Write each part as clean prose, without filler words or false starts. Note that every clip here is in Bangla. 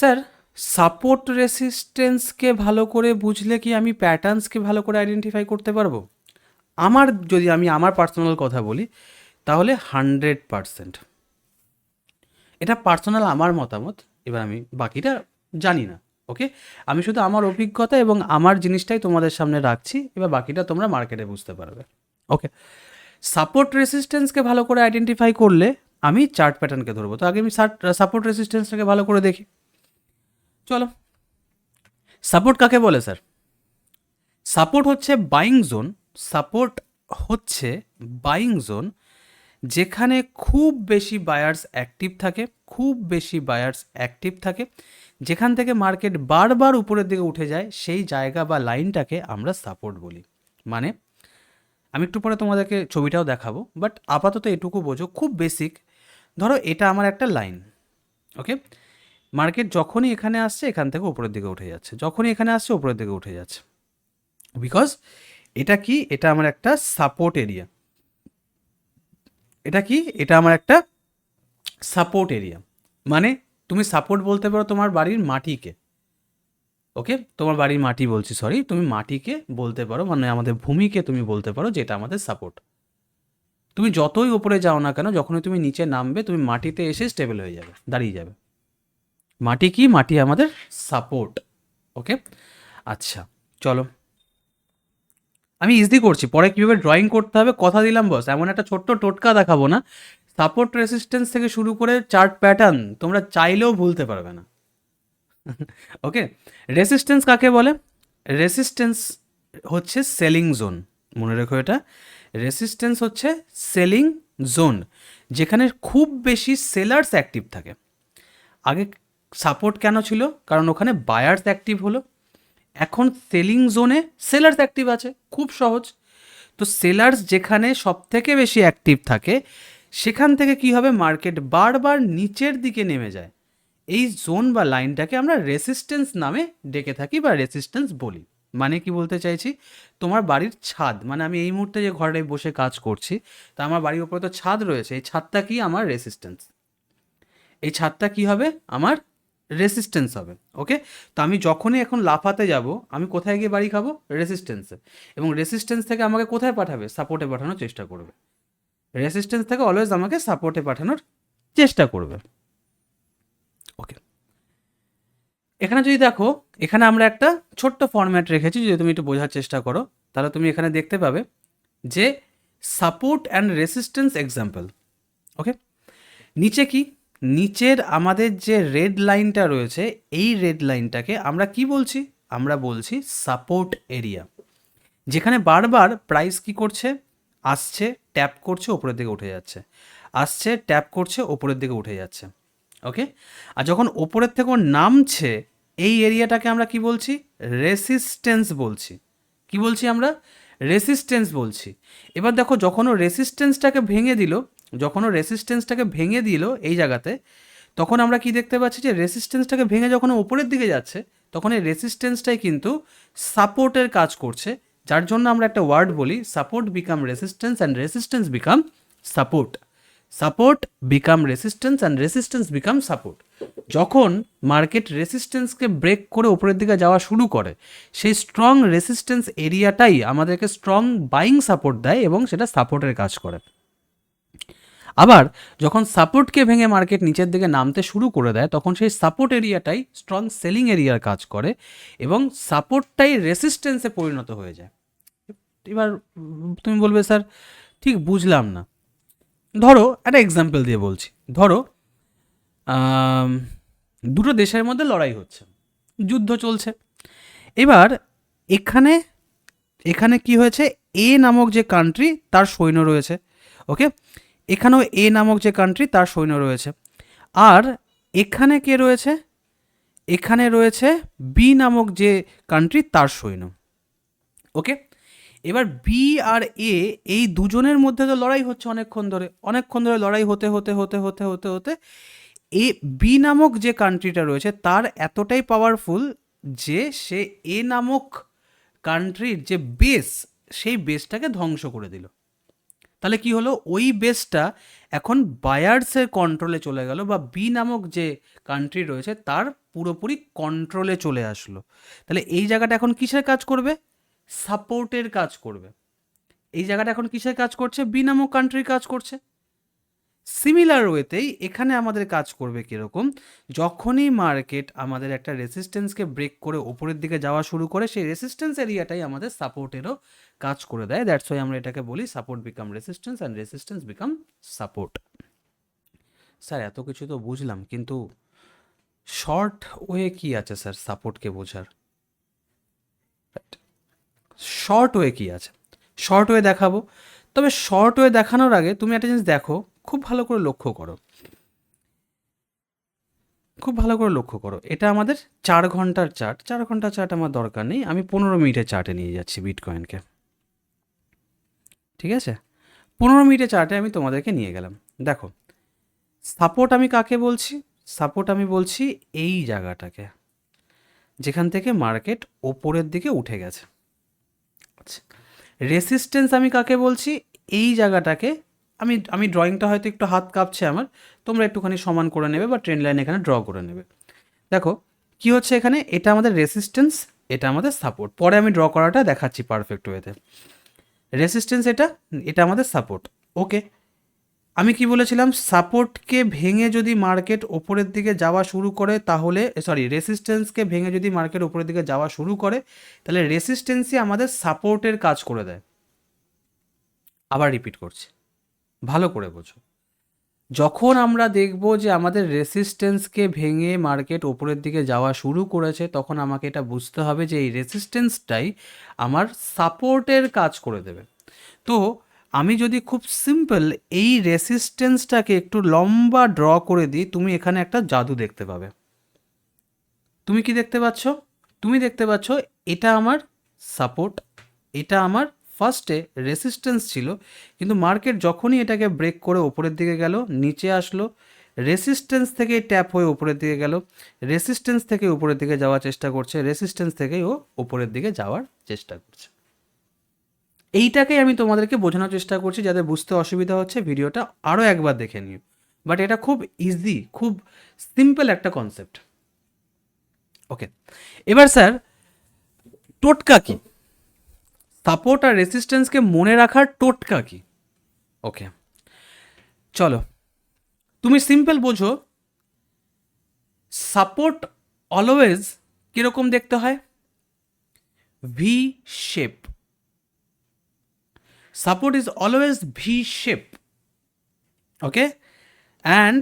স্যার, সাপোর্ট রেসিস্টেন্সকে ভালো করে বুঝলে কি আমি প্যাটার্নসকে ভালো করে আইডেন্টিফাই করতে পারবো? যদি আমি আমার পার্সোনাল কথা বলি, তাহলে 100%। এটা পার্সোনাল আমার মতামত। এবার আমি বাকিটা জানি না। ওকে, আমি শুধু আমার অভিজ্ঞতা এবং আমার জিনিসটাই তোমাদের সামনে রাখছি। এবার বাকিটা তোমরা মার্কেটে বুঝতে পারবে। ওকে, সাপোর্ট রেসিস্টেন্সকে ভালো করে আইডেন্টিফাই করলে আমি চার্ট প্যাটার্নকে ধরবো। তো আগে আমি সাপোর্ট রেসিস্টেন্সটাকে ভালো করে দেখি। চলো, সাপোর্ট কাকে বলে স্যার? সাপোর্ট হচ্ছে বাইং জোন। সাপোর্ট হচ্ছে বাইং জোন যেখানে খুব বেশি বায়ার্স অ্যাক্টিভ থাকে, খুব বেশি বায়ার্স অ্যাক্টিভ থাকে, যেখান থেকে মার্কেট বারবার উপরের দিকে উঠে যায়, সেই জায়গা বা লাইনটাকে আমরা সাপোর্ট বলি। মানে আমি একটু পরে তোমাদেরকে ছবিটাও দেখাবো, বাট আপাতত এটুকু বোঝো, খুব বেসিক। ধরো এটা আমার একটা লাইন। ওকে, মার্কেট যখনই এখানে আসছে এখান থেকে উপরের দিকে উঠে যাচ্ছে, যখনই এখানে আসছে উপরের দিকে উঠে যাচ্ছে, বিকজ এটা কি, এটা আমার একটা সাপোর্ট এরিয়া। এটা কি, এটা আমার একটা সাপোর্ট এরিয়া। মানে তুমি সাপোর্ট বলতে পারো তোমার বাড়ির মাটিকে। ওকে, তোমার বাড়ির মাটি বলছি, সরি, তুমি মাটিকে বলতে পারো, মানে আমাদের ভূমিকে তুমি বলতে পারো যেটা আমাদের সাপোর্ট। তুমি যতই উপরে যাও না কেন, যখনই তুমি নিচে নামবে তুমি মাটিতে এসে স্টেবল হয়ে যাবে, দাঁড়িয়ে যাবে। মাটি কি, মাটি আমাদের সাপোর্ট। ওকে, আচ্ছা, চলো আমি ইজি করছি, পরে কীভাবে ড্রয়িং করতে হবে কথা দিলাম বস, এমন একটা ছোট্ট টোটকা দেখাবো না। সাপোর্ট রেসিস্ট্যান্স থেকে শুরু করে চার্ট প্যাটার্ন তোমরা চাইলেও ভুলতে পারবে না। ওকে, রেসিস্ট্যান্স কাকে বলে? রেসিস্ট্যান্স হচ্ছে সেলিং জোন। মনে রেখো এটা, রেসিস্ট্যান্স হচ্ছে সেলিং জোন, যেখানে খুব বেশি সেলার্স অ্যাক্টিভ থাকে। আগে সাপোর্ট কেন ছিল? কারণ ওখানে বায়ার্স অ্যাক্টিভ হলো। এখন সেলিং জোনে সেলার্স অ্যাক্টিভ আছে, খুব সহজ। তো সেলার্স যেখানে সব থেকে বেশি অ্যাক্টিভ থাকে, সেখান থেকে কি হবে, মার্কেট বারবার নিচের দিকে নেমে যায়। এই জোন বা লাইনটাকে আমরা রেসিস্ট্যান্স নামে ডেকে থাকি বা রেসিস্ট্যান্স বলি। মানে কি বলতে চাইছি, তোমার বাড়ির ছাদ, মানে আমি এই মুহূর্তে যে ঘরে বসে কাজ করছি, তা আমার বাড়ির উপরে তো ছাদ রয়েছে, এই ছাদটা কি আমার রেসিস্ট্যান্স। এই ছাদটা কি হবে, আমার রেসিস্ট্যান্স হবে। ওকে, তো আমি যখনই এখন লাফাতে যাব, আমি কোথায় গিয়ে বাড়ি খাবো? রেসিস্ট্যান্সে। এবং রেসিস্ট্যান্স থেকে আমাকে কোথায় পাঠাবে? সাপোর্টে পাঠানোর চেষ্টা করবে। রেসিস্ট্যান্স থেকে অলওয়েজ আমাকে সাপোর্টে পাঠানোর চেষ্টা করবে। ওকে, এখানে যদি দেখো, এখানে আমরা একটা ছোট্ট ফরম্যাট রেখেছি, যদি তুমি একটু বোঝার চেষ্টা করো, তাহলে তুমি এখানে দেখতে পাবে যে সাপোর্ট অ্যান্ড রেসিস্ট্যান্স এক্সাম্পল। ওকে, নিচে কি, নিচের আমাদের যে রেড লাইনটা রয়েছে, এই রেড লাইনটাকে আমরা কি বলছি? আমরা বলছি সাপোর্ট এরিয়া, যেখানে বারবার প্রাইস কি করছে, আসছে, ট্যাপ করছে, ওপরের দিকে উঠে যাচ্ছে, আসছে, ট্যাপ করছে, ওপরের দিকে উঠে যাচ্ছে। ওকে, আর যখন ওপরের থেকে নামছে, এই এরিয়াটাকে আমরা কি বলছি? রেসিস্ট্যান্স বলছি। কি বলছি আমরা? রেসিস্ট্যান্স বলছি। এবার দেখো, যখন ও রেসিস্ট্যান্সটাকে ভেঙে দিল, যখন ও রেসিস্ট্যান্সটাকে ভেঙে দিল এই জায়গাতে, তখন আমরা কি দেখতে পাচ্ছি যে রেসিস্ট্যান্সটাকে ভেঙে যখন ও ওপরের দিকে যাচ্ছে, তখন এই রেসিস্ট্যান্সটাই কিন্তু সাপোর্টের কাজ করছে, যার জন্য আমরা একটা ওয়ার্ড বলি, support become resistance and resistance become support. Support become resistance and resistance become support. যখন মার্কেট রেসিস্ট্যান্সকে ব্রেক করে উপরের দিকে যাওয়া শুরু করে, সেই স্ট্রং রেসিস্ট্যান্স এরিয়াটাই আমাদেরকে স্ট্রং বাইং সাপোর্ট দেয় এবং সেটা সাপোর্টের কাজ করে। আবার যখন সাপোর্টকে ভেঙে মার্কেট নিচের দিকে নামতে শুরু করে দেয়, তখন সেই সাপোর্ট এরিয়াটাই স্ট্রং সেলিং এরিয়ার কাজ করে এবং সাপোর্টটাই রেসিস্ট্যান্সে পরিণত হয়ে যায়। এবার তুমি বলবে স্যার ঠিক বুঝলাম না। ধরো একটা এক্সাম্পল দিয়ে বলছি। ধরো দুটো দেশের মধ্যে লড়াই হচ্ছে, যুদ্ধ চলছে। এবার এখানে এখানে কি হয়েছে, এ নামক যে কান্ট্রি তার সৈন্য রয়েছে। ওকে, এখানেও এ নামক যে কান্ট্রি তার সৈন্য রয়েছে। আর এখানে কে রয়েছে? এখানে রয়েছে বি নামক যে কান্ট্রি তার সৈন্য। ওকে, এবার বি আর এ, এই দুজনের মধ্যে তো লড়াই হচ্ছে অনেকক্ষণ ধরে, অনেকক্ষণ ধরে লড়াই হতে হতে হতে হতে হতে হতে এ বি নামক যে কান্ট্রিটা রয়েছে তার এতটাই পাওয়ারফুল যে সে এ নামক কান্ট্রির যে বেস, সেই বেসটাকে ধ্বংস করে দিল। তাহলে কি হলো, ওই বেসটা এখন বায়ার্সের কন্ট্রোলে চলে গেল, বা বি নামক যে কান্ট্রি রয়েছে তার পুরোপুরি কন্ট্রোলে চলে আসলো। তাহলে এই জায়গাটা এখন কিসের কাজ করবে? সাপোর্টের কাজ করবে। এই জায়গাটা এখন কিসের কাজ করছে? বি নামক কান্ট্রির কাজ করছে। সিমিলার ওয়েতেই এখানে আমাদের কাজ করবে কীরকম? যখনই মার্কেট আমাদের একটা রেসিস্ট্যান্সকে ব্রেক করে ওপরের দিকে যাওয়া শুরু করে, সেই রেসিস্ট্যান্স এরিয়াটাই আমাদের সাপোর্টেরও কাজ করে দেয়। দ্যাটস ওয়াই আমরা এটাকে বলি support become resistance and resistance become support. Sir এত কিছু তো বুঝলাম, কিন্তু শর্ট ওয়ে কি আছে স্যার সাপোর্টকে বোঝার? শর্ট ওয়ে কি আছে? শর্ট ওয়ে দেখাবো, তবে শর্ট ওয়ে দেখানোর আগে তুমি একটা জিনিস দেখো, খুব ভালো করে লক্ষ্য করো, খুব ভালো করে লক্ষ্য করো। এটা আমাদের 4 ঘন্টার চার্ট। 4 ঘন্টার চার্ট আমার দরকার নেই, আমি 15 মিনিটের চার্টে নিয়ে যাচ্ছি বিটকয়েনকে। ঠিক আছে, 15 মিনিটের চার্টে আমি তোমাদেরকে নিয়ে গেলাম। দেখো সাপোর্ট আমি কাকে বলছি? সাপোর্ট আমি বলছি এই জায়গাটাকে, যেখান থেকে মার্কেট ওপরের দিকে উঠে গেছে। আচ্ছা, রেসিস্ট্যান্স আমি কাকে বলছি? এই জায়গাটাকে। আমি ড্রয়িংটা হয়তো একটু হাত কাঁপছে আমার, তোমরা একটুখানি সমান করে নেবে বা ট্রেন লাইন এখানে ড্র করে নেবে। দেখো কি হচ্ছে এখানে, এটা আমাদের রেসিস্ট্যান্স, এটা আমাদের সাপোর্ট। পরে আমি ড্র করাটা দেখাচ্ছি পারফেক্ট ওয়েতে। রেসিস্ট্যান্স এটা, এটা আমাদের সাপোর্ট। ওকে, আমি কি বলেছিলাম? সাপোর্টকে ভেঙে যদি মার্কেট ওপরের দিকে যাওয়া শুরু করে তাহলে, সরি, রেসিস্ট্যান্সকে ভেঙে যদি মার্কেট ওপরের দিকে যাওয়া শুরু করে তাহলে রেসিস্ট্যান্সই আমাদের সাপোর্টের কাজ করে দেয়। আবার রিপিট করছি, ভালো করে বোঝো। যখন আমরা দেখব যে আমাদের রেসিস্ট্যান্সকে ভেঙে মার্কেট ওপরের দিকে যাওয়া শুরু করেছে, তখন আমাকে এটা বুঝতে হবে যে এই রেসিস্ট্যান্সটাই আমার সাপোর্টের কাজ করে দেবে। তো আমি যদি খুব সিম্পল এই রেসিস্ট্যান্সটাকে একটু লম্বা ড্র করে দিই, তুমি এখানে একটা জাদু দেখতে পাবে। তুমি কি দেখতে পাচ্ছ? তুমি দেখতে পাচ্ছ এটা আমার সাপোর্ট, এটা আমার ফার্স্টে রেসিস্ট্যান্স ছিল, কিন্তু মার্কেট যখনই এটাকে ব্রেক করে ওপরের দিকে গেল, নিচে আসলো, রেসিস্ট্যান্স থেকে ট্যাপ হয়ে ওপরের দিকে গেল, রেসিস্ট্যান্স থেকে উপরের দিকে যাওয়ার চেষ্টা করছে, রেসিস্ট্যান্স থেকেই ও ওপরের দিকে যাওয়ার চেষ্টা করছে। এইটাকেই আমি তোমাদেরকে বোঝানোর চেষ্টা করছি, যাদের বুঝতে অসুবিধা হচ্ছে ভিডিওটা আরও একবার দেখে নিও। বাট এটা খুব ইজি, খুব সিম্পল একটা কনসেপ্ট। ওকে, এবার স্যার টোটকা কি? সাপোর্ট আর রেসিস্ট্যান্সকে মনে রাখার টোটকা কি? ওকে চলো, তুমি সিম্পল বোঝো। সাপোর্ট অলওয়েজ কীরকম দেখতে হয়? V shape. Support is always V shape. Okay, and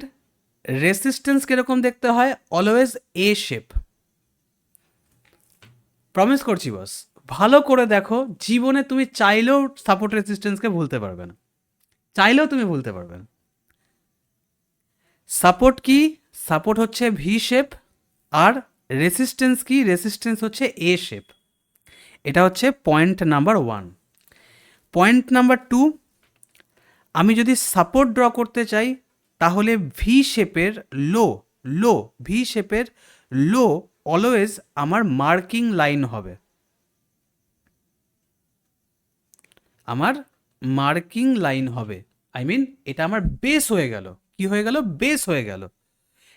resistance কীরকম দেখতে হয়? Always a shape. প্রমিস করছি বস, ভালো করে দেখো, জীবনে তুমি চাইলেও সাপোর্ট রেসিস্ট্যান্সকে ভুলতে পারবে না, চাইলেও তুমি ভুলতে পারবে না। সাপোর্ট কি? সাপোর্ট হচ্ছে ভি শেপ, আর রেসিস্ট্যান্স কি? রেসিস্ট্যান্স হচ্ছে এ শেপ। এটা হচ্ছে পয়েন্ট নাম্বার 1। পয়েন্ট নাম্বার 2, আমি যদি সাপোর্ট ড্র করতে চাই তাহলে ভি শেপের লো ভি শেপের লো অলওয়েজ আমার মার্কিং লাইন হবে। আমার মার্কিং লাইন হবে, আই মিন এটা আমার বেস হয়ে গেল। কি হয়ে গেল? বেস হয়ে গেল।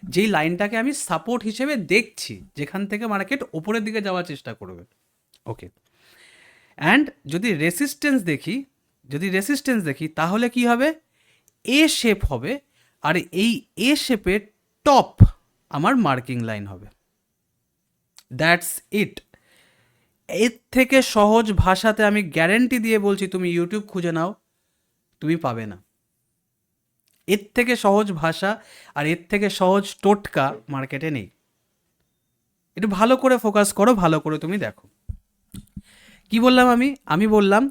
যেই লাইনটাকে আমি সাপোর্ট হিসেবে দেখছি, যেখান থেকে মার্কেট ওপরের দিকে যাওয়ার চেষ্টা করবে। ওকে, অ্যান্ড যদি রেসিস্ট্যান্স দেখি তাহলে কি হবে? এ শেপ হবে, আর এই এ শেপের টপ আমার মার্কিং লাইন হবে। That's it. এর থেকে সহজ ভাষাতে আমি গ্যারেন্টি দিয়ে বলছি, তুমি ইউটিউব খুঁজে নাও, তুমি পাবে না। এর থেকে সহজ ভাষা আর এর থেকে সহজ টোটকা মার্কেটে নেই। একটু ভালো করে ফোকাস করো, ভালো করে তুমি দেখো কি বললাম আমি বললাম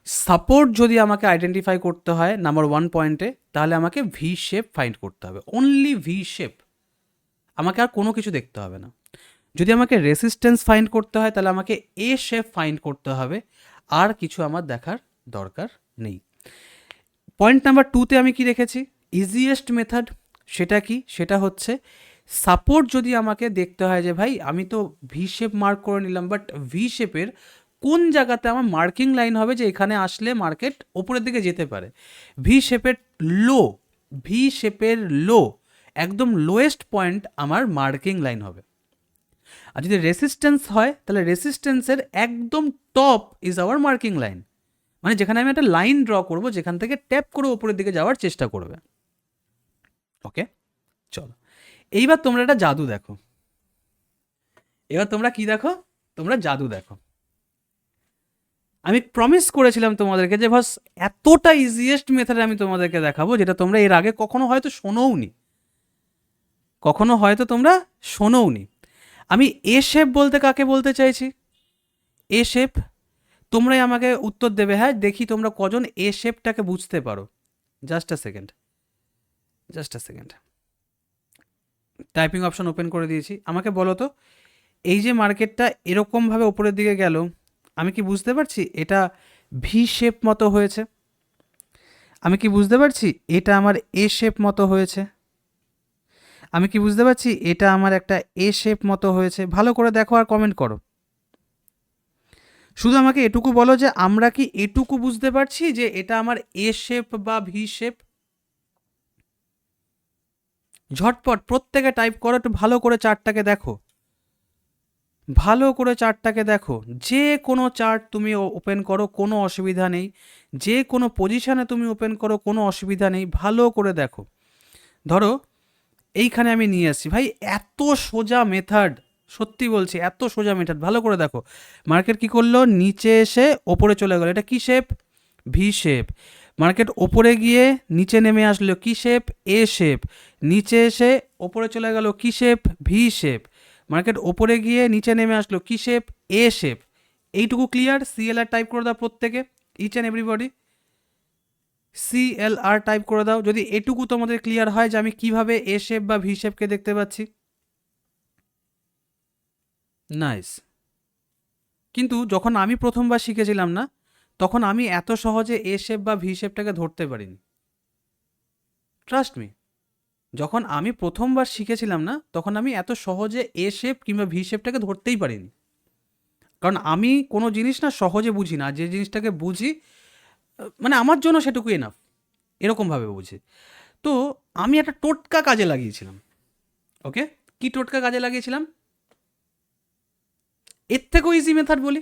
সাপোর্ট যদি আমাকে আইডেন্টিফাই করতে হয় নাম্বার 1 পয়েন্টে, তাহলে আমাকে ভি শেপ ফাইন্ড করতে হবে, অনলি ভি শেপ, আমাকে আর কোনো কিছু দেখতে হবে না। যদি আমাকে রেসিস্ট্যান্স ফাইন্ড করতে হয় তাহলে আমাকে এ শেপ ফাইন্ড করতে হবে, আর কিছু আমার দেখার দরকার নেই। পয়েন্ট নাম্বার 2তে আমি কি রেখেছি? Easiest method. সেটা কি? সেটা হচ্ছে সাপোর্ট যদি আমাকে দেখতে হয় যে ভাই আমি তো ভি শেপ মার্ক করে নিলাম, বাট ভি শেপের কোন জায়গাতে আমার মার্কিং লাইন হবে যে এখানে আসলে মার্কেট ওপরের দিকে যেতে পারে? ভি শেপের লো, একদম লোয়েস্ট পয়েন্ট আমার মার্কিং লাইন হবে। আর যদি রেসিস্ট্যান্স হয় তাহলে রেসিস্ট্যান্সের একদম top is our marking line, মানে যেখানে আমি একটা লাইন ড্র করব যেখান থেকে ট্যাপ করে ওপরের দিকে যাওয়ার চেষ্টা করবে। ওকে, চলো এইবার তোমরা একটা জাদু দেখো। এবার তোমরা কি দেখো? তোমরা জাদু দেখো। আমি প্রমিস করেছিলাম তোমাদেরকে যে বাস এতটা ইজিয়েস্ট মেথড আমি তোমাদেরকে দেখাবো যেটা তোমরা এর আগে কখনো হয়তো শোনোওনি, কখনো হয়তো তোমরা শোনোওনি। আমি এ শেপ বলতে কাকে বলতে চাইছি? এ শেপ। তোমরাই আমাকে উত্তর দেবে। হ্যাঁ, দেখি তোমরা কজন এ শেপটাকে বুঝতে পারো। জাস্ট আ সেকেন্ড, জাস্ট আ সেকেন্ড। টাইপিং অপশন ওপেন করে দিয়েছি। আমাকে বলো তো, এই যে মার্কেটটা এরকমভাবে ওপরের দিকে গেল, আমি কি বুঝতে পারছি এটা ভি শেপ মতো হয়েছে? আমি কি বুঝতে পারছি এটা আমার এ শেপ মতো হয়েছে? আমি কি বুঝতে পারছি এটা আমার একটা এ শেপ মতো হয়েছে? ভালো করে দেখো আর কমেন্ট করো। শুধু আমাকে এটুকু বলো যে আমরা কি এটুকু বুঝতে পারছি যে এটা আমার এ শেপ বা ভি শেপ? ঝটপট প্রত্যেকে টাইপ করো, একটু ভালো করে চার্টটাকে দেখো, ভালো করে চার্টটাকে দেখো। যে কোনো চার্ট তুমি ওপেন করো, কোনো অসুবিধা নেই। যে কোনো পজিশানে তুমি ওপেন করো, কোনো অসুবিধা নেই। ভালো করে দেখো। ধরো এইখানে আমি নিয়ে আসছি, ভাই এত সোজা মেথড, সত্যি বলছি এত সোজা মেথড। ভালো করে দেখো, মার্কেট কি করলো? নিচে এসে ওপরে চলে গেল। এটা কি শেপ? V shape. মার্কেট ওপরে গিয়ে নিচে নেমে আসলো, কি শেপ? A shape. নিচে এসে ওপরে চলে গেল, কি শেপ? V shape. মার্কেট ওপরে গিয়ে নিচে নেমে আসলো, কি শেপ? A shape. এইটুকু ক্লিয়ার? সিএলআর টাইপ করে দাও প্রত্যেকে, each and everybody CLR type করে দাও যদি এটুকু তোমাদের ক্লিয়ার হয় যে আমি কিভাবে এ শেপ বা ভি শেপকে দেখতে পাচ্ছি। নাইস। কিন্তু যখন আমি প্রথমবার শিখেছিলাম না, তখন আমি এত সহজে এ শেপ বা ভি শেপটাকে ধরতে পারিনি। ট্রাস্ট মি, যখন আমি প্রথমবার শিখেছিলাম না, তখন আমি এত সহজে এ শেপ কিংবা ভি শেপটাকে ধরতেই পারিনি। কারণ আমি কোনো জিনিস না সহজে বুঝি না, যে জিনিসটাকে বুঝি মানে আমার জন্য সেটুকু এনাফ, এরকমভাবে বুঝি। তো আমি একটা টোটকা কাজে লাগিয়েছিলাম। ওকে, কি টোটকা কাজে লাগিয়েছিলাম? এর থেকেও ইজি মেথড বলি,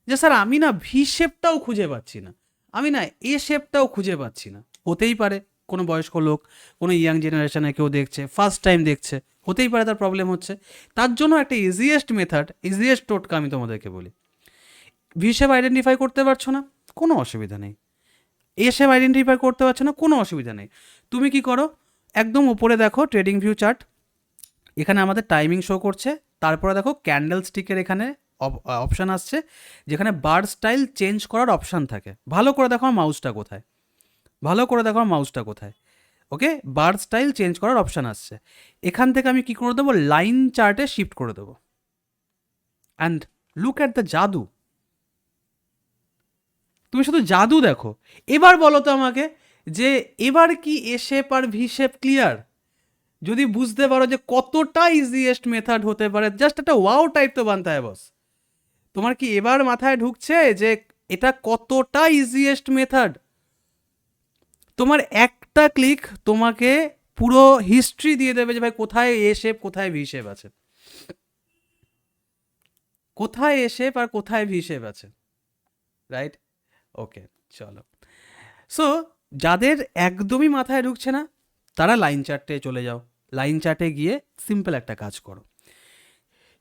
যে স্যার আমি না ভি শেপটাও খুঁজে পাচ্ছি না, আমি না এ শেপটাও খুঁজে পাচ্ছি না। হতেই পারে কোনো বয়স্ক লোক, কোনো ইয়াং জেনারেশনে কেউ দেখছে, ফার্স্ট টাইম দেখছে, হতেই পারে তার প্রবলেম হচ্ছে। তার জন্য একটা ইজিয়েস্ট মেথড, ইজিয়েস্ট টোটকা আমি তোমাদেরকে বলি। ভি শেপ আইডেন্টিফাই করতে পারছো না, কোনো অসুবিধা নেই। এ শেপ আইডেন্টিফাই করতে পারছো না, কোনো অসুবিধা নেই। তুমি কি করো, একদম উপরে দেখো ট্রেডিং ভিউ চার্ট, এখানে আমাদের টাইমিং শো করছে। তারপরে দেখো ক্যান্ডেল স্টিকের এখানে অপশান আসছে, যেখানে বার স্টাইল চেঞ্জ করার অপশান থাকে। ভালো করে দেখো আমার মাউসটা কোথায়, ভালো করে দেখো আমার মাউসটা কোথায়। ওকে, বার স্টাইল চেঞ্জ করার অপশান আসছে। এখান থেকে আমি কি করে দেবো? লাইন চার্টে শিফট করে দেবো। অ্যান্ড লুক অ্যাট দ্য জাদু। তুমি শুধু জাদু দেখো। এবার বলো তো আমাকে যে এবার কি এ শেপ আর ভি শেপ ক্লিয়ার? যদি বুঝতে পারো যে কতটা ইজিয়েস্ট মেথড হতে পারে, জাস্ট একটা ওয়াও টাইপ তো বানতে হয় বস। তোমার কি এবার মাথায় ঢুকছে যে এটা কতটা ইজিয়েস্ট মেথড? তোমার একটা ক্লিক তোমাকে পুরো হিস্ট্রি দিয়ে দেবে যে ভাই কোথায় এ শেপ কোথায় ভি শেপ আছে, কোথায় এ শেপ আর কোথায় ভি শেপ আছে। রাইট? ওকে, চলো। সো যাদের একদমই মাথায় ঢুকছে না, তারা লাইন চার্টে চলে যাও। লাইন চার্টে গিয়ে সিম্পল একটা কাজ করো।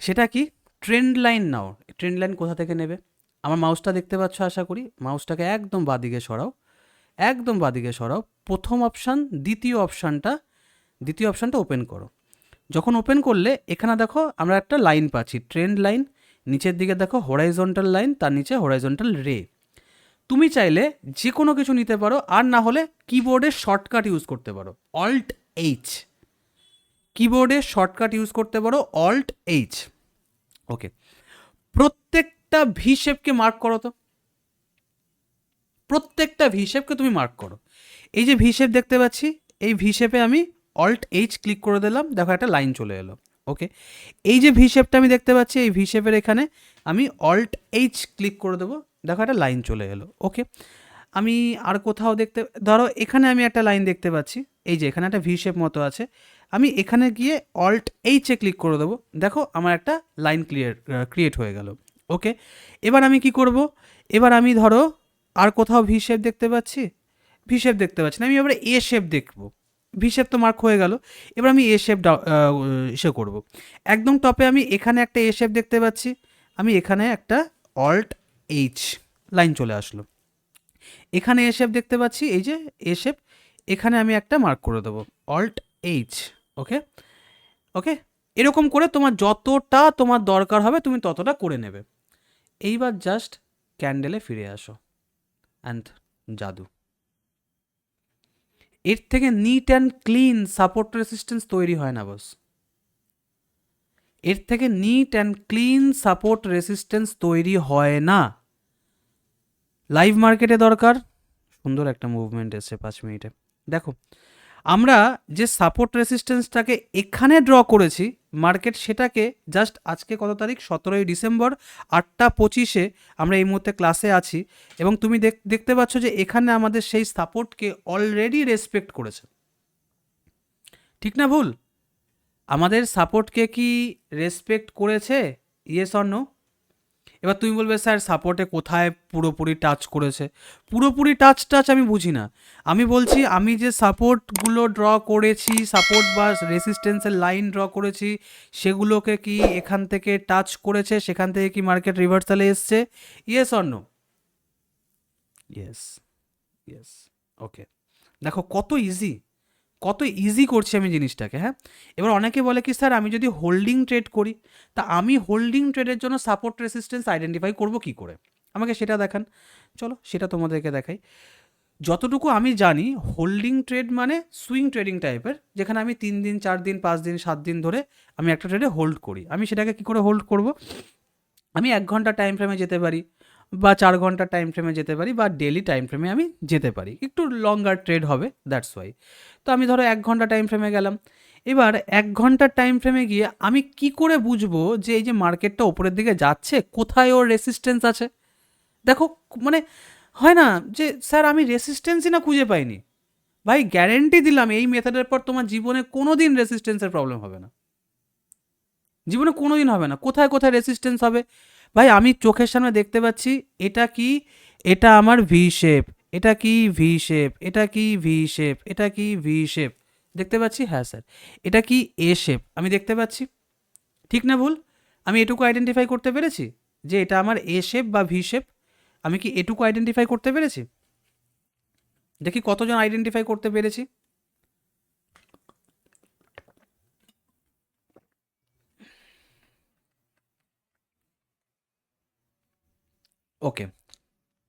সেটা কি? ট্রেন্ড লাইন নাও। ট্রেন্ড লাইন কোথা থেকে নেবে? আমার মাউসটা দেখতে পাচ্ছ আশা করি। মাউসটাকে একদম বাদিকে সরাও, একদম বাদিকে সরাও। প্রথম অপশান, দ্বিতীয় অপশানটা ওপেন করো। যখন ওপেন করলে এখানে দেখো আমরা একটা লাইন পাচ্ছি, ট্রেন্ড লাইন। নিচের দিকে দেখো হরাইজন্টাল লাইন, তার নিচে হরাইজন্টাল রে। তুমি চাইলে যে কোনো কিছু নিতে পারো, আর না হলে কিবোর্ডের শর্টকাট ইউজ করতে পারো, অল্ট এইচ। কিবোর্ডে শর্টকাট ইউজ করতে পারো, অল্ট এইচ। ওকে, প্রত্যেকটা ভি শেপকে মার্ক করো তো, প্রত্যেকটা ভি শেপকে তুমি মার্ক করো। এই যে ভি শেপ দেখতে পাচ্ছি, এই ভি শেপে আমি অল্ট এইচ ক্লিক করে দিলাম, দেখো একটা লাইন চলে এলো। ওকে, এই যে ভি শেপটা আমি দেখতে পাচ্ছি, এই ভি শেপের এখানে আমি অল্ট এইচ ক্লিক করে দেবো, দেখো একটা লাইন চলে এলো। ওকে, আমি আর কোথাও দেখতে, ধরো এখানে আমি একটা লাইন দেখতে পাচ্ছি, এই যে এখানে একটা ভি শেপ মতো আছে, আমি এখানে গিয়ে অল্ট এইচে ক্লিক করে দেবো, দেখো আমার একটা লাইন ক্রিয়েট হয়ে গেল। ওকে, এবার আমি কি করব, এবার আমি ধরো আর কোথাও ভি শেপ দেখতে পাচ্ছি, ভি শেপ দেখতে পাচ্ছি না, আমি এবারে এ শেপ দেখবো, ভি শেপ তো মার্ক হয়ে গেল, এবার আমি এ শেপ ইসে করবো, একদম টপে আমি এখানে একটা এ শেপ দেখতে পাচ্ছি, আমি এখানে একটা অল্ট এইচ লাইন চলে আসলো, এখানে এ শেপ দেখতে পাচ্ছি, এই যে এ শেপ, এখানে আমি একটা মার্ক করে দেবো অল্ট এইচ। ওকে, ওকে, এরকম করে তোমার যতটা তোমার দরকার হবে তুমি ততটা করে নেবে। এইবার জাস্ট ক্যান্ডেলে ফিরে আসো, অ্যান্ড জাদু, এর থেকে neat and clean support resistance তৈরি হয় না বস, এর থেকে neat and clean support resistance তৈরি হয় না। লাইভ মার্কেটে দরকার, সুন্দর একটা মুভমেন্ট এসছে 5 মিনিটে, দেখো আমরা যে সাপোর্ট রেসিস্ট্যান্সটাকে এখানে ড্র করেছি, মার্কেট সেটাকে জাস্ট আজকে কত তারিখ, 17ই ডিসেম্বর 8টা 25-এ আমরা এই মুহূর্তে ক্লাসে আছি, এবং তুমি দেখতে পাচ্ছ যে এখানে আমাদের সেই সাপোর্টকে অলরেডি রেসপেক্ট করেছে, ঠিক না ভুল? আমাদের সাপোর্টকে কি রেসপেক্ট করেছে, ইয়েস অর নো? এবার তুমি বলবে স্যার সাপোর্টে কোথায় পুরোপুরি টাচ করেছে, পুরোপুরি টাচ আমি বুঝি না, আমি বলছি আমি যে সাপোর্টগুলো ড্র করেছি, সাপোর্ট বা রেসিস্ট্যান্সের লাইন ড্র করেছি, সেগুলোকে কি এখান থেকে টাচ করেছে, সেখান থেকে কি মার্কেট রিভার্সালে এসছে, yes or no? Yes, yes, okay, দেখো কত ইজি, কত ইজি করছি আমি জিনিসটাকে। হ্যাঁ, এবার অনেকে বলে কি স্যার আমি যদি হোল্ডিং ট্রেড করি, তা আমি হোল্ডিং ট্রেডের জন্য সাপোর্ট রেসিস্ট্যান্স আইডেন্টিফাই করব কি করে, আমাকে সেটা দেখান, চলো সেটা তোমাদেরকে দেখাই। যতটুকু আমি জানি হোল্ডিং ট্রেড মানে সুইং ট্রেডিং টাইপের, যেখানে আমি 3 দিন 4 দিন 5 দিন 7 দিন ধরে আমি একটা ট্রেডে হোল্ড করি। আমি সেটাকে কি করে হোল্ড করব, আমি 1 ঘন্টা টাইম ফ্রেমে যেতে পারি, বা 4 ঘন্টা টাইম ফ্রেমে যেতে পারি, বা ডেলি টাইম ফ্রেমে আমি যেতে পারি, একটু লঙ্গার ট্রেড হবে, দ্যাটস ওয়াই। তো আমি ধরো 1 ঘন্টা টাইম ফ্রেমে গেলাম, এবার 1 ঘন্টার টাইম ফ্রেমে গিয়ে আমি কি করে বুঝবো যে এই যে মার্কেটটা ওপরের দিকে যাচ্ছে, কোথায় ওর রেসিস্ট্যান্স আছে? দেখো, মানে হয় না যে স্যার আমি রেসিস্ট্যান্সই না খুঁজে পাইনি, ভাই গ্যারেন্টি দিলাম এই মেথডের পর তোমার জীবনে কোনো দিন রেসিস্ট্যান্সের প্রবলেম হবে না, জীবনে কোনো দিন হবে না। কোথায় কোথায় রেসিস্ট্যান্স হবে, ভাই আমি চোখের সামনে দেখতে পাচ্ছি, এটা কি, এটা আমার ভি শেপ, এটা কি ভি শেপ, এটা কি ভি শেপ, এটা কি ভি শেপ, দেখতে পাচ্ছি, হ্যাঁ স্যার। এটা কি এ শেপ, আমি দেখতে পাচ্ছি, ঠিক না ভুল? আমি এটুকু আইডেন্টিফাই করতে পেরেছি যে এটা আমার এ শেপ বা ভি শেপ, আমি কি এটুকু আইডেন্টিফাই করতে পেরেছি? দেখি কতজন আইডেন্টিফাই করতে পেরেছি। ওকে,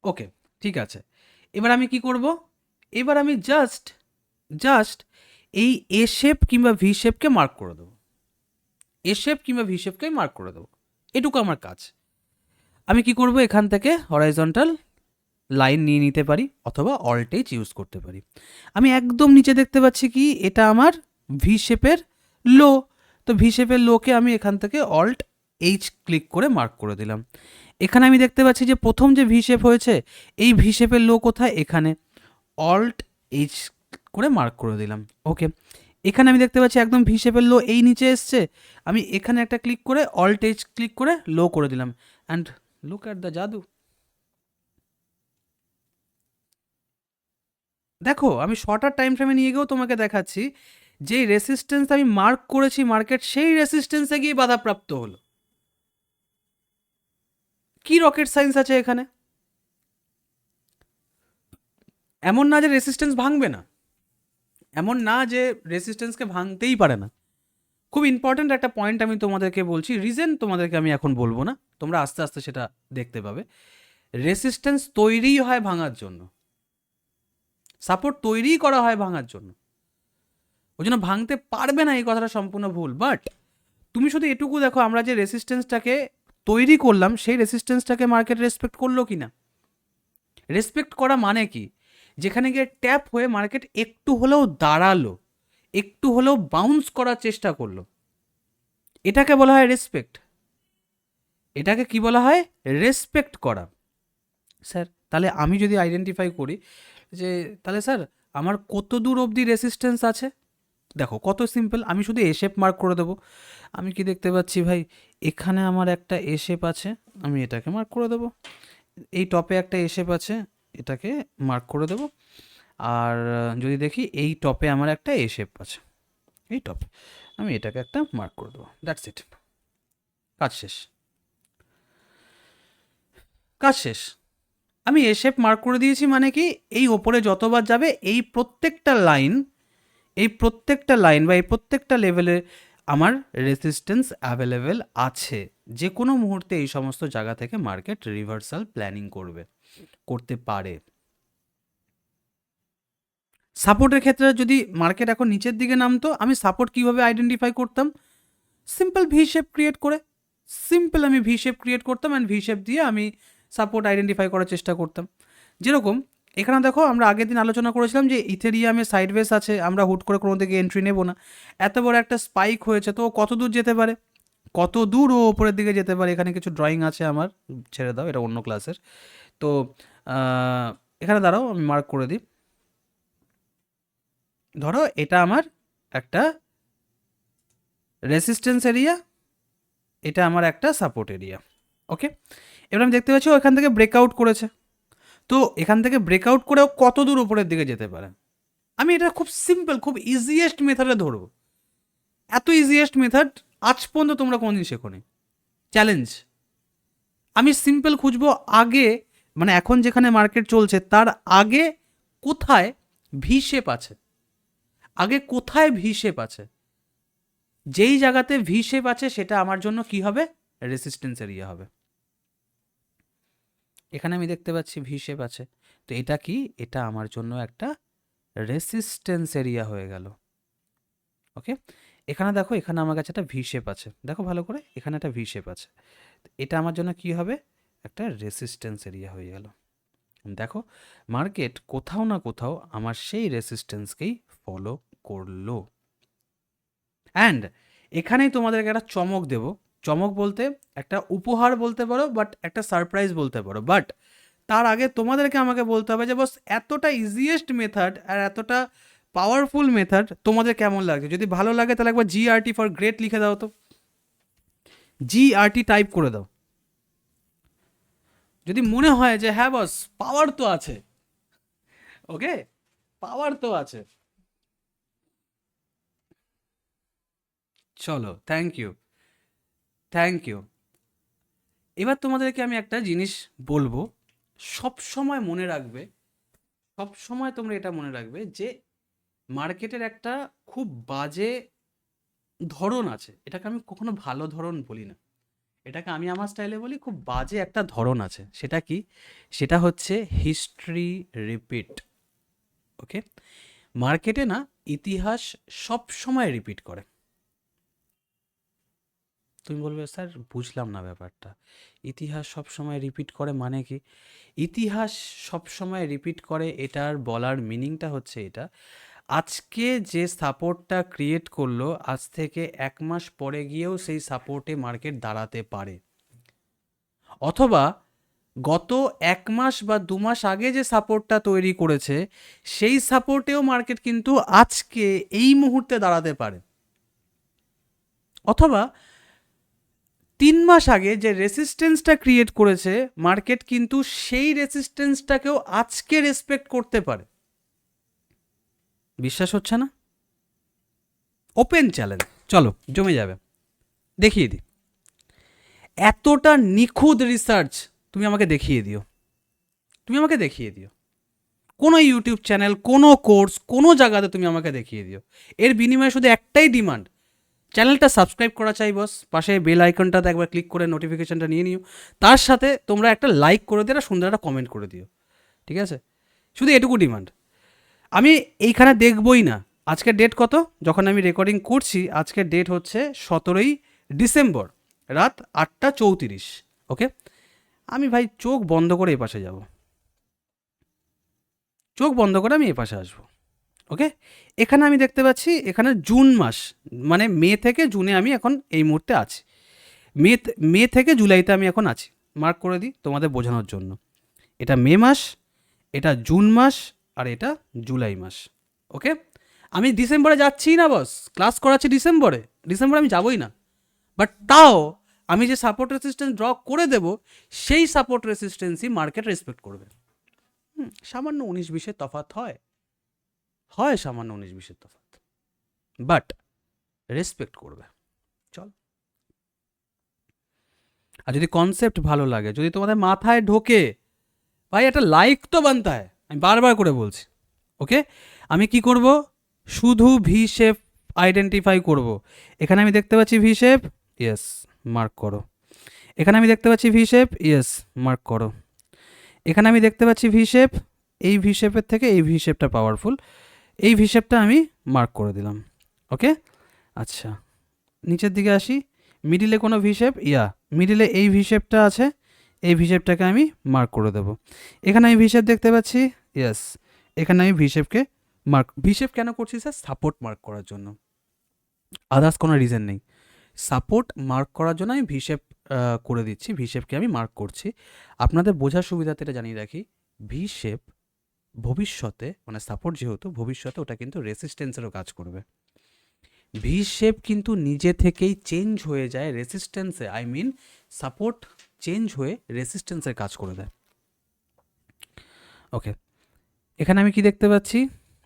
ওকে, ঠিক আছে, এবার আমি কি করব, এবার আমি জাস্ট জাস্ট এই এ শেপ কিংবা ভি শেপকে মার্ক করে দেবো, এ শেপ কিংবা ভি শেপকে মার্ক করে দেবো, এটুকু আমার কাজ। আমি কি করব, এখান থেকে হরাইজন্টাল লাইন নিয়ে নিতে পারি, অথবা অল্টেজ ইউজ করতে পারি। আমি একদম নিচে দেখতে পাচ্ছি কি, এটা আমার ভি শেপের লো, তো ভি শেপের লোকে আমি এখান থেকে অল্ট এইচ ক্লিক করে মার্ক করে দিলাম। এখানে আমি দেখতে পাচ্ছি যে প্রথম যে ভি শেপ হয়েছে, এই ভি শেপের লো কোথায়, এখানে অল্ট এইচ করে মার্ক করে দিলাম। ওকে, এখানে আমি দেখতে পাচ্ছি একদম ভি শেপের লো এই নিচে এসছে, আমি এখানে একটা ক্লিক করে অল্ট এইচ ক্লিক করে লো করে দিলাম, অ্যান্ড লুক অ্যাট দ্য জাদু, দেখো আমি শর্টার টাইম ফ্রেমে নিয়ে গিয়েও তোমাকে দেখাচ্ছি যে রেসিস্ট্যান্স আমি মার্ক করেছি, মার্কেট সেই রেসিস্ট্যান্সে গিয়ে বাধাপ্রাপ্ত হলো। কি রকেট সায়েন্স আছে এখানে? এমন না যে রেসিস্ট্যান্স ভাঙবে না, এমন না যে রেসিস্ট্যান্সকে ভাঙতেই পারে না। খুব ইম্পর্ট্যান্ট একটা পয়েন্ট আমি তোমাদেরকে বলছি, রিজন তোমাদেরকে আমি এখন বলবো না, তোমরা আস্তে আস্তে সেটা দেখতে পাবে। রেসিস্ট্যান্স তৈরিই হয় ভাঙার জন্য, সাপোর্ট তৈরিই করা হয় ভাঙার জন্য, ওই জন্য ভাঙতে পারবে না এই কথাটা সম্পূর্ণ ভুল। বাট তুমি শুধু এটুকু দেখো, আমরা যে রেসিস্ট্যান্সটাকে তৈরি করলাম, সেই রেসিস্ট্যান্সটাকে মার্কেট রেসপেক্ট করলো কি না? রেসপেক্ট করা মানে কি, যেখানে গিয়ে ট্যাপ হয়ে মার্কেট একটু হলেও দাঁড়ালো, একটু হলেও বাউন্স করার চেষ্টা করলো, এটাকে বলা হয় রেসপেক্ট। এটাকে কি বলা হয়? রেসপেক্ট করা। স্যার তাহলে আমি যদি আইডেন্টিফাই করি যে তাহলে স্যার আমার কত দূর অবধি রেসিস্ট্যান্স আছে, দেখো কত সিম্পল, আমি শুধু এ শেপ মার্ক করে দেবো। আমি কি দেখতে পাচ্ছি ভাই, এখানে আমার একটা এ শেপ আছে, আমি এটাকে মার্ক করে দেবো। এই টপে একটা এ শেপ আছে, এটাকে মার্ক করে দেবো। আর যদি দেখি এই টপে আমার একটা এ শেপ আছে, এই টপে আমি এটাকে একটা মার্ক করে দেবো, দ্যাটস ইট, কাজ শেষ, কাজ শেষ। আমি এ শেপ মার্ক করে দিয়েছি মানে কি, এই ওপরে যতবার যাবে এই প্রত্যেকটা লাইন, এই প্রত্যেকটা লাইন বা এই প্রত্যেকটা লেভেলে আমার রেসিস্ট্যান্স অ্যাভেলেবেল আছে। যে কোনো মুহূর্তে এই সমস্ত জায়গা থেকে মার্কেট রিভার্সাল প্ল্যানিং করতে পারে। সাপোর্টের ক্ষেত্রে যদি মার্কেট এখন নিচের দিকে নামতো, আমি সাপোর্ট কীভাবে আইডেন্টিফাই করতাম? সিম্পল ভি শেপ ক্রিয়েট করে, সিম্পল আমি ভি শেপ ক্রিয়েট করতাম অ্যান্ড ভি শেপ দিয়ে আমি সাপোর্ট আইডেন্টিফাই করার চেষ্টা করতাম। যেরকম এখানে দেখো, আমরা আগের দিন আলোচনা করেছিলাম যে ইথেরিয়ামে সাইডওয়েজ আছে, আমরা হুট করে কোনো দিকে এন্ট্রি নেব না। এত বড় একটা স্পাইক হয়েছে, তো ও কত দূর যেতে পারে, কত দূর ও ওপরের দিকে যেতে পারে। এখানে কিছু ড্রয়িং আছে আমার, ছেড়ে দাও, এটা অন্য ক্লাসের। তো এখানে দাঁড়াও, আমি মার্ক করে দিই। ধরো এটা আমার একটা রেসিস্ট্যান্স এরিয়া, এটা আমার একটা সাপোর্ট এরিয়া, ওকে। এবার আমি দেখতে পাচ্ছি ও এখান থেকে ব্রেকআউট করেছে, তো এখান থেকে ব্রেকআউট করেও কত দূর উপরের দিকে যেতে পারে। আমি এটা খুব সিম্পল, খুব ইজিয়েস্ট মেথডে ধরবো। এত ইজিয়েস্ট মেথড আজ পর্যন্ত তোমরা কোনোদিন শেখোনি। চ্যালেঞ্জ, আমি সিম্পল খুঁজবো আগে, মানে এখন যেখানে মার্কেট চলছে তার আগে কোথায় ভি শেপ আছে, আগে কোথায় ভি শেপ আছে। যেই জায়গাতে ভি শেপ আছে সেটা আমার জন্য কি হবে, রেসিস্ট্যান্স এরিয়া হবে। এখানে আমি দেখতে পাচ্ছি ভি শেপ আছে, তো এটা কি, এটা আমার জন্য একটা রেসিস্ট্যান্স এরিয়া হয়ে গেল, ওকে। এখানে দেখো, এখানে আমার কাছে একটা ভি শেপ আছে, দেখো ভালো করে, এখানে একটা ভি শেপ আছে, এটা আমার জন্য কি হবে, একটা রেসিস্ট্যান্স এরিয়া হয়ে গেল। দেখো মার্কেট কোথাও না কোথাও আমার সেই রেসিস্ট্যান্সকেই ফলো করলো। অ্যান্ড এখানেই তোমাদেরকে একটা চমক দেব, চমক বলতে একটা উপহার বলতে পারো, বাট একটা সারপ্রাইজ বলতে পারো। বাট তার আগে তোমাদেরকে আমাকে বলতে হবে যে বস, এতটা ইজিয়েস্ট মেথড আর এতটা পাওয়ারফুল মেথড তোমাদের কেমন লাগছে। যদি ভালো লাগে তাহলে একবার জিআরটি ফর গ্রেট লিখে দাও, তো জিআরটি টাইপ করে দাও। যদি মনে হয় যে হ্যাঁ বস, পাওয়ার তো আছে, ওকে, পাওয়ার তো আছে, চলো, থ্যাংক ইউ, থ্যাংক ইউ। এবার তোমাদেরকে আমি একটা জিনিস বলবো, সব সময় মনে রাখবে, সব সময় তোমরা এটা মনে রাখবে যে মার্কেটের একটা খুব বাজে ধরন আছে, এটাকে আমি কখনো ভালো ধরন বলি না, এটাকে আমি আমার স্টাইলে বলি খুব বাজে একটা ধরন আছে। সেটা কি, সেটা হচ্ছে হিস্ট্রি রিপিট, ওকে। মার্কেটে না ইতিহাস সব সময় রিপিট করে। তুমি বলবে স্যার বুঝলাম না ব্যাপারটা, ইতিহাস সব সময় রিপিট করে মানে কি? ইতিহাস সব সময় রিপিট করে, এটার বলার মিনিংটা হচ্ছে এটা, আজকে যে সাপোর্টটা ক্রিয়েট করলো, আজ থেকে 1 মাস পরে গিয়েও সেই সাপোর্টে মার্কেট দাঁড়াতে পারে। অথবা গত 1 মাস বা 2 মাস আগে যে সাপোর্টটা তৈরি করেছে, সেই সাপোর্টেও মার্কেট কিন্তু আজকে এই মুহূর্তে দাঁড়াতে পারে। অথবা 3 মাস আগে যে রেসিস্ট্যান্সটা ক্রিয়েট করেছে, মার্কেট কিন্তু সেই রেসিস্ট্যান্সটাকেও আজকে রেসপেক্ট করতে পারে। বিশ্বাস হচ্ছে না? ওপেন চ্যালেঞ্জ, চলো জমে যাবে, দেখিয়ে দিই। এতটা নিখুঁত রিসার্চ তুমি আমাকে দেখিয়ে দিও, তুমি আমাকে দেখিয়ে দিও, কোনো ইউটিউব চ্যানেল, কোনো কোর্স, কোনো জায়গাতে তুমি আমাকে দেখিয়ে দিও। এর বিনিময়ে শুধু একটাই ডিমান্ড, চ্যানেলটা সাবস্ক্রাইব করা চাই বস, পাশে বেল আইকনটাতে একবার ক্লিক করে নোটিফিকেশনটা নিয়ে নিও, তার সাথে তোমরা একটা লাইক করে দিও, সুন্দর একটা কমেন্ট করে দিও, ঠিক আছে? শুধু এটুকু ডিমান্ড। আমি এইখানে দেখবই না আজকের ডেট কত, যখন আমি রেকর্ডিং করছি আজকের ডেট হচ্ছে 17ই ডিসেম্বর, রাত 8টা 34, ওকে। আমি ভাই চোখ বন্ধ করে এ পাশে যাব, চোখ বন্ধ করে আমি এ পাশে আসবো, ওকে। এখানে আমি দেখতে পাচ্ছি এখানে জুন মাস, মানে মে থেকে জুনে আমি এখন এই মুহূর্তে আছি, মে থেকে জুলাইতে আমি এখন আছি, মার্ক করে দিই তোমাদের বোঝানোর জন্য। এটা মে মাস, এটা জুন মাস, আর এটা জুলাই মাস। ওকে, আমি ডিসেম্বরে যাচ্ছি না বস, ক্লাস করাচ্ছি ডিসেম্বরে, ডিসেম্বরে আমি যাবই না। বাট তাও আমি যে সাপোর্ট রেসিস্ট্যান্স ড্র করে দেব, সেই সাপোর্ট রেসিস্ট্যান্সই মার্কেট রেসপেক্ট করবে। সামান্য 19-20 তফাৎ হয়, সামান্য 19-20 তফাৎ, বাট রেসপেক্ট করবে। চল, আর যদি কনসেপ্ট ভালো লাগে, যদি তোমাদের মাথায় ঢোকে, ভাই একটা লাইক তো বানতে হয়, আমি বারবার করে বলছি। ওকে, আমি কি করব, শুধু ভি শেপ আইডেন্টিফাই করব। এখানে আমি দেখতে পাচ্ছি ভি শেপ, ইয়েস, মার্ক করো। এখানে আমি দেখতে পাচ্ছি ভি শেপ, ইয়েস, মার্ক করো। এখানে আমি দেখতে পাচ্ছি ভি শেপ, এই ভি শেপের থেকে এই ভি শেপটা পাওয়ারফুল, এই ভি শেপটা আমি মার্ক করে দিলাম। ওকে, আচ্ছা, নিচের দিকে আসি, মিডিলে কোনো ভি শেপ, মিডিলে এই ভি শেপটা আছে, এই ভি শেপটাকে আমি মার্ক করে দেবো। এখানে আমি ভি শেপ দেখতে পাচ্ছি, ইয়েস, এখানে আমি ভি শেপকে মার্ক, ভি শেপ কেন করছি স্যার? সাপোর্ট মার্ক করার জন্য, আদার্স কোনো রিজন নেই। সাপোর্ট মার্ক করার জন্য আমি ভি শেপ করে দিচ্ছি, ভি শেপকে আমি মার্ক করছি। আপনাদের বোঝার সুবিধাতে এটা জানিয়ে রাখি, ভি শেপ ভবিষ্যতে, মানে সাপোর্ট যেহেতু, ভবিষ্যতে ওটা কিন্তু রেসিস্ট্যান্সেরও কাজ করবে। ভি শেপ কিন্তু নিজে থেকেই চেঞ্জ হয়ে যায় রেসিস্ট্যান্সে, আই মিন সাপোর্ট চেঞ্জ হয়ে রেসিস্ট্যান্সের কাজ করে দেয়। ওকে, এখানে আমি কি দেখতে পাচ্ছি,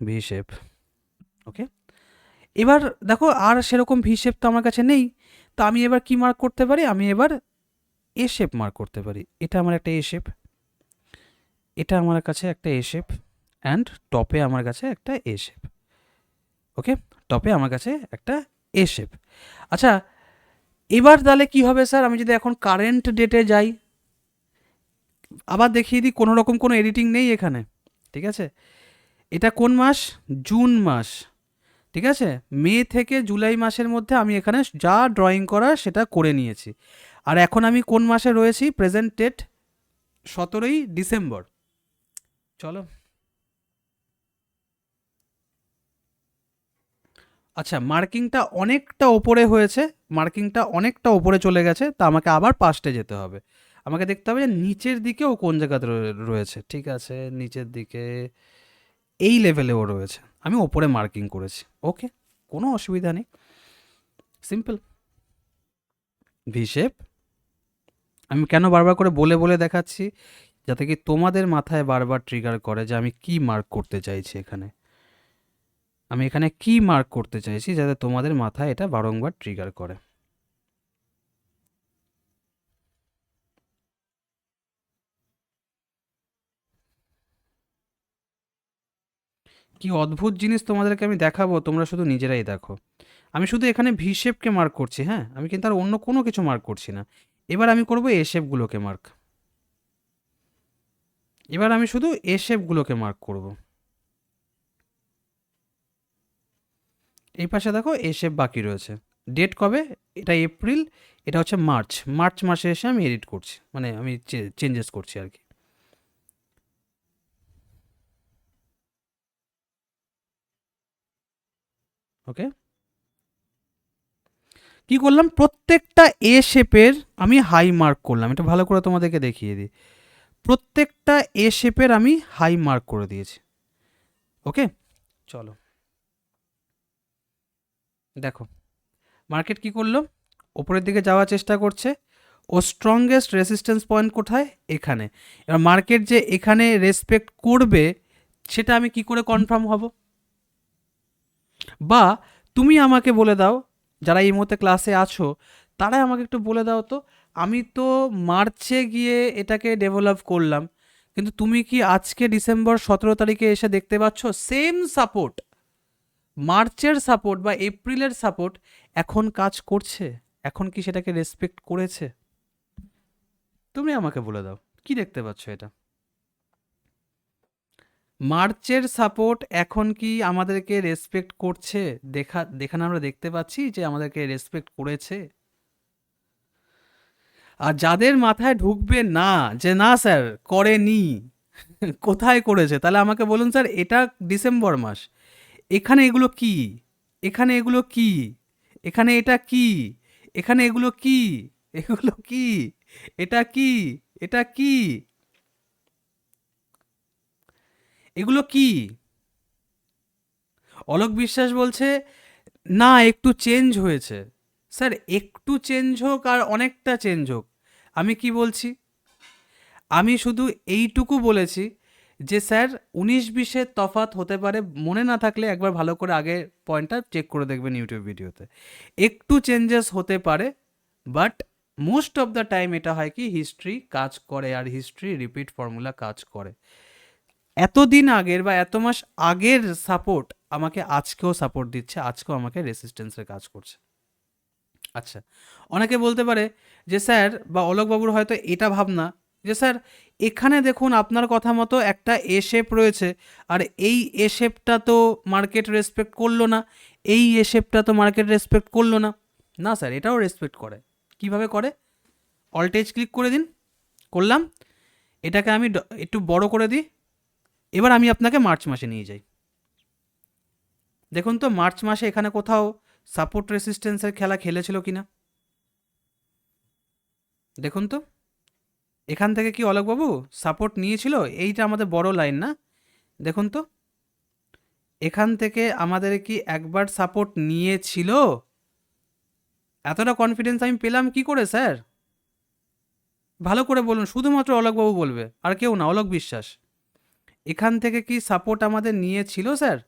ভি শেপ। ওকে, এবার দেখো আর সেরকম ভি শেপ তো আমার কাছে নেই, তো আমি এবার কি মার্ক করতে পারি, আমি এবার এ শেপ মার্ক করতে পারি। এটা আমার একটা এ শেপ, এটা আমার কাছে একটা এ শেপ, অ্যান্ড টপে আমার কাছে একটা এ শেপ। ওকে, টপে আমার কাছে একটা এ শেপ। আচ্ছা, এবার তাহলে কি হবে স্যার, আমি যদি এখন কারেন্ট ডেটে যাই, আবার দেখিয়ে দিই, কোনো রকম কোনো এডিটিং নেই এখানে, ঠিক আছে? এটা কোন মাস? জুন মাস, ঠিক আছে? মে থেকে জুলাই মাসের মধ্যে আমি এখানে যা ড্রয়িং করা সেটা করে নিয়েছি। আর এখন আমি কোন মাসে রয়েছি? প্রেজেন্ট ডেট 17ই ডিসেম্বর। চলো, আচ্ছা, মার্কিংটা অনেকটা ওপরে হয়েছে, মার্কিংটা অনেকটা ওপরে চলে গেছে, তা আমাকে আবার পাস্টে যেতে হবে। আমাকে দেখতে হবে যে নিচের দিকেও কোন জায়গাতে রয়েছে। ঠিক আছে, নিচের দিকে এই লেভেলেও রয়েছে, আমি ওপরে মার্কিং করেছি। ওকে, কোনো অসুবিধা নেই, সিম্পল। ভি শেপ আমি কেন বারবার করে বলে বলে দেখাচ্ছি, যাতে কি তোমাদের মাথায় বারবার ট্রিগার করে যে আমি কি মার্ক করতে চাইছি এখানে, আমি এখানে কি মার্ক করতে চাইছি, যাতে তোমাদের মাথায় এটা বারংবার ট্রিগার করে। কি অদ্ভুত জিনিস তোমাদেরকে আমি দেখাবো, তোমরা শুধু নিজেরাই দেখো। আমি শুধু এখানে ভি শেপকে মার্ক করছি, হ্যাঁ, আমি কিন্তু আর অন্য কোনো কিছু মার্ক করছি না। এবার আমি করবো এ শেপগুলোকে মার্ক, এবার আমি শুধু এ শেপগুলোকে মার্ক করব। এই পাশে দেখো এ শেপ বাকি রয়েছে। ডেট কবে? এটা এপ্রিল, এটা হচ্ছে মার্চ, মার্চ মাসে এসে আমি এডিট করছি, মানে আমি চেঞ্জেস করছি আর কি। ওকে, কি করলাম, প্রত্যেকটা এ শেপের আমি হাই মার্ক করলাম, এটা ভালো করে তোমাদেরকে দেখিয়ে দিই। প্রত্যেকটা এ শেপের আমি হাই মার্ক করে দিয়েছি। ওকে, চলো দেখো, মার্কেট কি করলো, ওপরের দিকে যাওয়ার চেষ্টা করছে। ও স্ট্রংগেস্ট রেসিস্ট্যান্স পয়েন্ট কোথায়? এখানে। এবার মার্কেট যে এখানে রেসপেক্ট করবে, সেটা আমি কি করে কনফার্ম হব? বা তুমি আমাকে বলে দাও, যারা এই মুহূর্তে ক্লাসে আছো, তারাই আমাকে একটু বলে দাও তো, আমি তো মার্চে গিয়ে এটাকে ডেভেলপ করলাম, কিন্তু তুমি কি আজকে ডিসেম্বর 17 তারিখে এসে দেখতে পাচ্ছ সেম সাপোর্ট, মার্চের সাপোর্ট বা এপ্রিলের সাপোর্ট এখন কাজ করছে? এখন কি সেটাকে রেসপেক্ট করেছে? তুমি আমাকে বলে দাও, কি দেখতে পাচ্ছ এটা? মার্চের সাপোর্ট এখন কি আমাদেরকে রেসপেক্ট করছে? দেখানো আমরা দেখতে পাচ্ছি যে আমাদেরকে রেসপেক্ট করেছে। আর যাদের মাথায় ঢুকবে না যে না স্যার করেনি, কোথায় করেছে, তাহলে আমাকে বলুন স্যার, এটা ডিসেম্বর মাস, এখানে এগুলো কি, এখানে এগুলো কি, এখানে এটা কি, এখানে এগুলো কি, এগুলো কি, এটা কি, এটা কি? এগুলো কি? অলোক বিশ্বাস বলছে না একটু চেঞ্জ হয়েছে। স্যার একটু চেঞ্জ হোক আর অনেকটা চেঞ্জ হোক, আমি কি বলছি? আমি শুধু এইটুকু বলেছি যে স্যার 19-20-এর তফাৎ হতে পারে, মনে না থাকলে একবার ভালো করে আগে পয়েন্টটা চেক করে দেখবেন ইউটিউব ভিডিওতে। একটু চেঞ্জেস হতে পারে, but most of the time এটা হয় কি হিস্ট্রি কাজ করে, আর হিস্ট্রি রিপিট ফর্মুলা কাজ করে। এতদিন আগের বা এত মাস আগের সাপোর্ট আমাকে আজকেও সাপোর্ট দিচ্ছে, আজকেও আমাকে রেসিস্ট্যান্সের কাজ করছে। আচ্ছা, অনেকে বলতে পারে যে স্যার বা অলোকবাবুর হয়তো এটা ভাবনা যে স্যার এখানে দেখুন আপনার কথা মতো একটা এ শেপ রয়েছে, আর এই এ শেপটা তো মার্কেট রেসপেক্ট করলো না, এই এ শেপটা তো মার্কেট রেসপেক্ট করলো না। না স্যার, এটাও রেসপেক্ট করে। কিভাবে করে? অল্টেজ ক্লিক করে দিন, করলাম, এটাকে আমি একটু বড় করে দিই। এবার আমি আপনাকে মার্চ মাসে নিয়ে যাই। দেখুন তো মার্চ মাসে এখানে কোথাও সাপোর্ট রেসিস্ট্যান্সের খেলা খেলেছিল কিনা দেখুন তো। এখান থেকে কি অলোকবাবু সাপোর্ট নিয়েছিল? এইটা আমাদের বড় লাইন না? দেখুন তো, এখান থেকে আমাদের কি একবার সাপোর্ট নিয়েছিল? এতটা কনফিডেন্স আমি পেলাম কি করে স্যার? ভালো করে বলুন, শুধুমাত্র অলোকবাবু বলবে, আর কেউ না, অলোক বিশ্বাস। এখান থেকে কি সাপোর্ট আমাদের নিয়েছিল স্যার?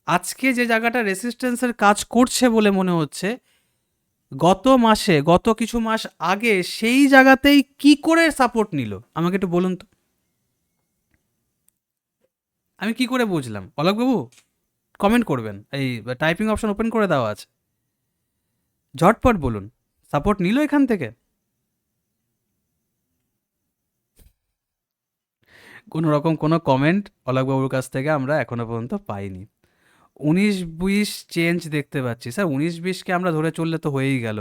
আজকে যে জায়গাটা রেসিস্ট্যান্সের কাজ করছে বলে মনে হচ্ছে, গত মাসে, গত কিছু মাস আগে সেই জায়গাতেই কি করে সাপোর্ট নিল আমাকে একটু বলুন তো। আমি কি করে বুঝলাম অলোকবাবু? কমেন্ট করবেন, এই টাইপিং অপশন ওপেন করে দেওয়া আছে, ঝটপট বলুন সাপোর্ট নিল এখান থেকে। কোনো রকম কোনো কমেন্ট অলোকবাবুর কাছ থেকে আমরা এখনো পর্যন্ত পাইনি। 19-20 চেঞ্জ দেখতে পাচ্ছি স্যার, 19-20কে আমরা ধরে চললে তো হয়েই গেল।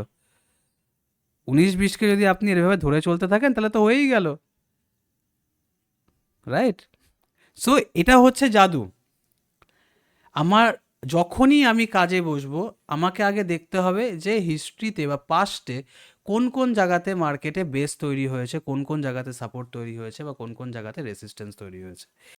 19-20কে যদি আপনি এভাবে ধরে চলতে থাকেন তাহলে তো হয়েই গেল, রাইট? সো এটা হচ্ছে জাদু। আমার যখনই আমি কাজে বসবো, আমাকে আগে দেখতে হবে যে হিস্ট্রিতে বা পাস্টে কোন কোন জায়গাতে মার্কেটে বেস তৈরি হয়েছে, কোন কোন জায়গাতে সাপোর্ট তৈরি হয়েছে, বা কোন কোন জায়গাতে রেসিস্ট্যান্স তৈরি হয়েছে।